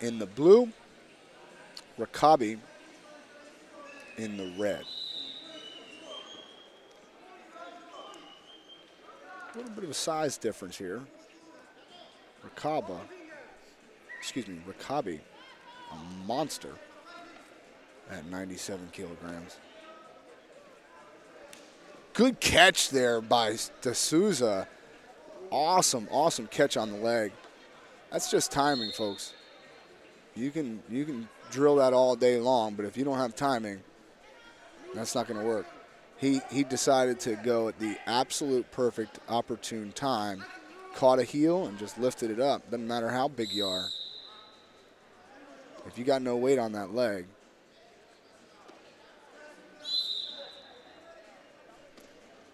in the blue, Rakabi in the red. A little bit of a size difference here. Rakabi, a monster at 97 kilograms. Good catch there by D'Souza. Awesome, awesome catch on the leg. That's just timing, folks. You can drill that all day long, but if you don't have timing, that's not going to work. He decided to go at the absolute perfect opportune time, caught a heel and just lifted it up. Doesn't matter how big you are. If you got no weight on that leg.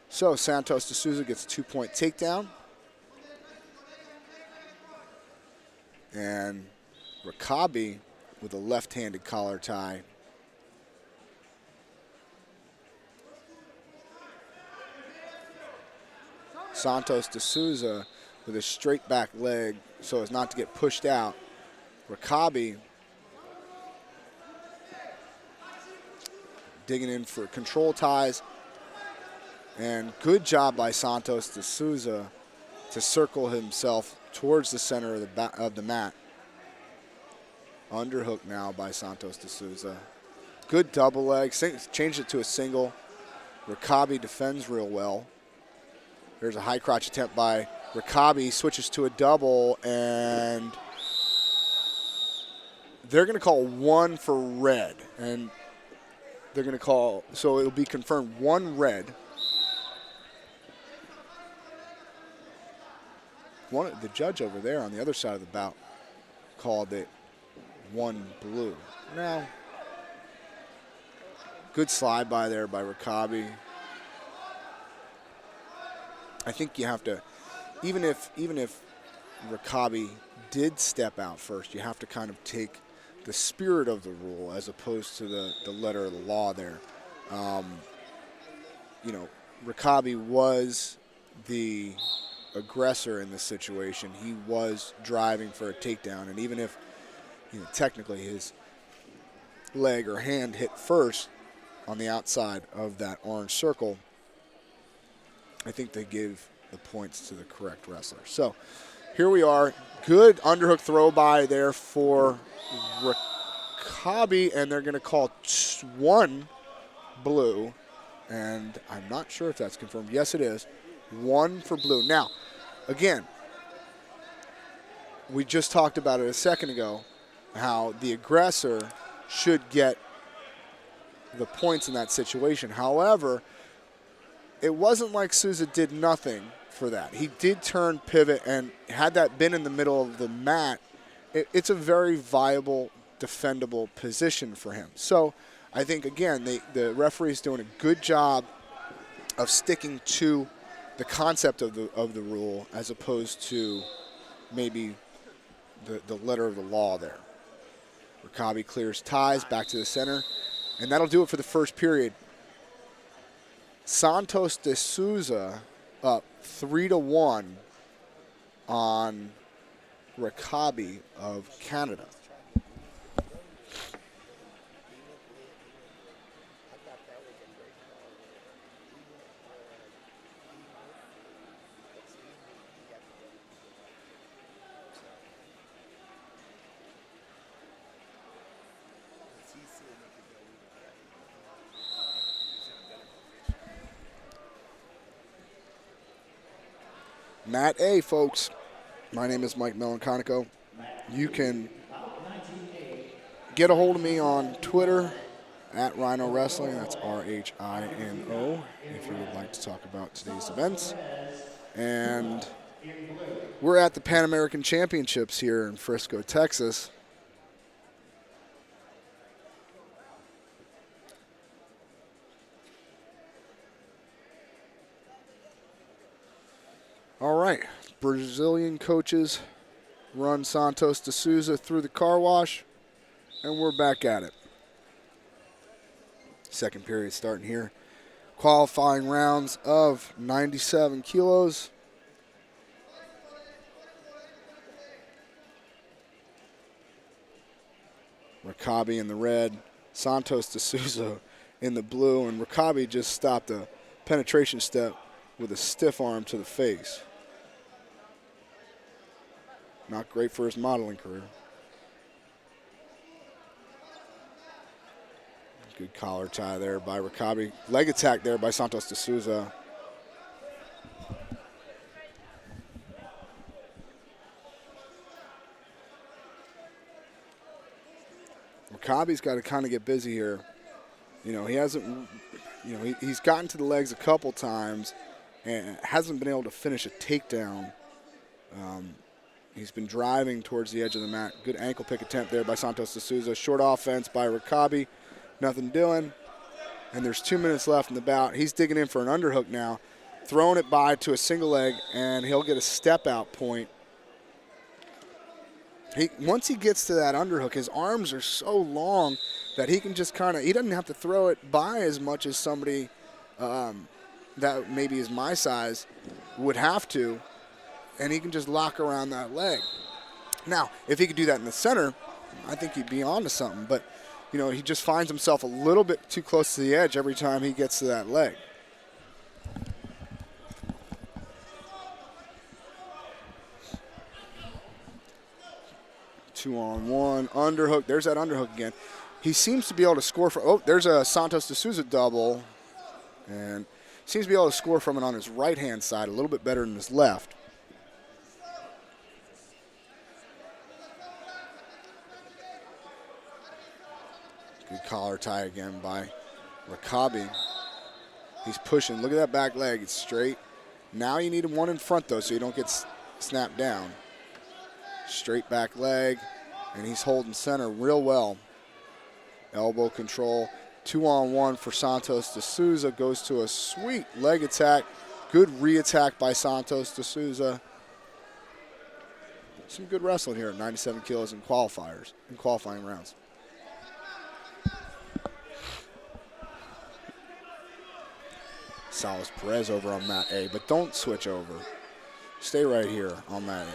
So Santos D'Souza gets a 2-point takedown. And Rakabi with a left-handed collar tie. Santos D'Souza with a straight back leg so as not to get pushed out. Rakabi digging in for control ties. And good job by Santos D'Souza to circle himself towards the center of the mat. Underhook now by Santos D'Souza. Good double leg, changed it to a single. Rakabi defends real well. There's a high crotch attempt by Rakabi, switches to a double, and they're going to call one for red. And they're going to call, so it'll be confirmed one red. The judge over there on the other side of the bout called it one blue. Now, good slide by there by Rakabi. I think you have to, even if Rakabi did step out first, you have to kind of take the spirit of the rule as opposed to the letter of the law there. You know, Rakabi was the aggressor in this situation. He was driving for a takedown, and even if, you know, technically his leg or hand hit first on the outside of that orange circle, I think they give the points to the correct wrestler. So here we are. Good underhook throw by there for Rakabi, and they're going to call one blue, and I'm not sure if that's confirmed. Yes, it is. One for blue. Now, again, we just talked about it a second ago, how the aggressor should get the points in that situation. However, it wasn't like Souza did nothing for that. He did turn, pivot, and had that been in the middle of the mat, it's a very viable, defendable position for him. So I think, again, the referee's doing a good job of sticking to the concept of the rule as opposed to maybe the letter of the law there. Rakabi clears ties back to the center, and that'll do it for the first period. Santos D'Souza up 3-1 on Rakabi of Canada. Mat A, folks. My name is Mike Melanconico. You can get a hold of me on Twitter at Rhino Wrestling. That's RHINO, if you would like to talk about today's events. And we're at the Pan American Championships here in Frisco, Texas. All right, Brazilian coaches run Santos D'Souza through the car wash, and we're back at it. Second period starting here. Qualifying rounds of 97 kilos. Rakabi in the red, Santos de Souza in the blue, and Rakabi just stopped a penetration step with a stiff arm to the face. Not great for his modeling career. Good collar tie there by Rakabi. Leg attack there by Santos de Souza. Rakabi's got to kind of get busy here. You know, he hasn't, you know, he's gotten to the legs a couple times and hasn't been able to finish a takedown. He's been driving towards the edge of the mat. Good ankle pick attempt there by Santos de Souza. Short offense by Rakabi. Nothing doing. And there's 2 minutes left in the bout. He's digging in for an underhook now. Throwing it by to a single leg, and he'll get a step out point. Once he gets to that underhook, his arms are so long that he can just kind of, he doesn't have to throw it by as much as somebody that maybe is my size would have to, and he can just lock around that leg. Now, if he could do that in the center, I think he'd be on to something, but you know, he just finds himself a little bit too close to the edge every time he gets to that leg. Two-on-one, underhook. There's that underhook again. He seems to be able to score for, oh, there's a Santos de Souza double. And seems to be able to score from it on his right-hand side a little bit better than his left. Good collar tie again by Rakabi. He's pushing. Look at that back leg. It's straight. Now you need one in front, though, so you don't get snapped down. Straight back leg, and he's holding center real well. Elbow control. 2-on-1 for Santos de Souza. Goes to a sweet leg attack. Good re-attack by Santos de Souza. Some good wrestling here at 97 kilos in qualifiers, in qualifying rounds. Salas Perez over on mat A, but don't switch over. Stay right here on mat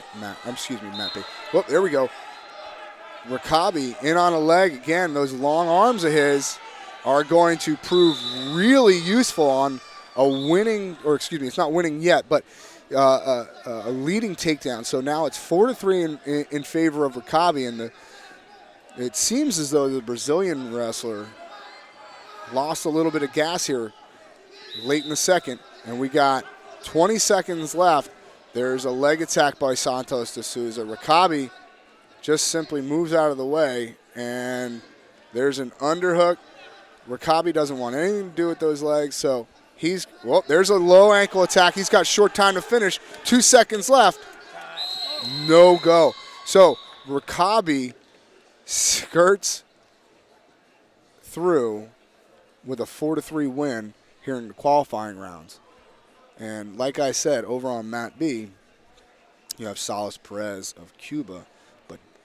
B. Whoop, there we go. Rakabi in on a leg again. Those long arms of his are going to prove really useful on a winning, or excuse me, it's not winning yet, but a leading takedown. So now it's 4-3 in favor of Rakabi, and it seems as though the Brazilian wrestler lost a little bit of gas here late in the second, and we got 20 seconds left. There's a leg attack by Santos de Souza. Rakabi just simply moves out of the way, and there's an underhook. Rakabi doesn't want anything to do with those legs, so there's a low ankle attack. He's got short time to finish. 2 seconds left. No go. So Rakabi skirts through with a 4-3 win here in the qualifying rounds. And like I said, over on mat B, you have Salas Perez of Cuba,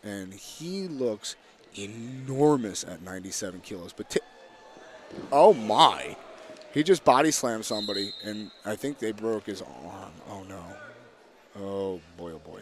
and he looks enormous at 97 kilos. But oh my, he just body slammed somebody, and I think they broke his arm. Oh no, oh boy, oh boy.